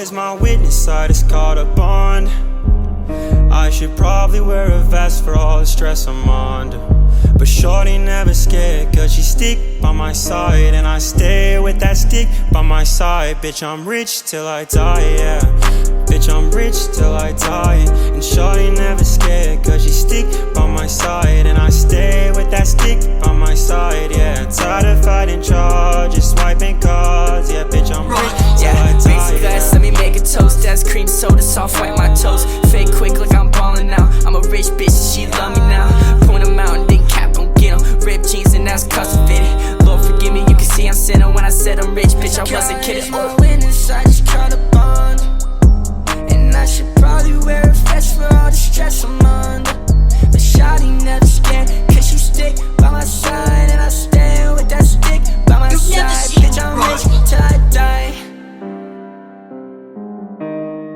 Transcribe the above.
is my witness, I just caught a bond. I should probably wear a vest for all the stress I'm under. But shorty never scared, cause she stick by my side. And I stay with that stick by my side. Bitch, I'm rich till I die, yeah. Bitch, I'm rich till I die. And shorty never scared, cause she stick by my side. And I stay with that stick by my side, yeah. Tired of fighting charges, swiping cards, yeah. Bitch, I'm rich till I die, basic glass, let me make a toast. That's cream soda, soft white my toast. Fake quick like I'm ballin' now. I'm a rich bitch and she love me now. Point them out and then cap gon' get them. Ripped jeans and that's custom fitted. Lord forgive me, you can see I'm sinning when I said I'm rich, bitch, I wasn't kidding.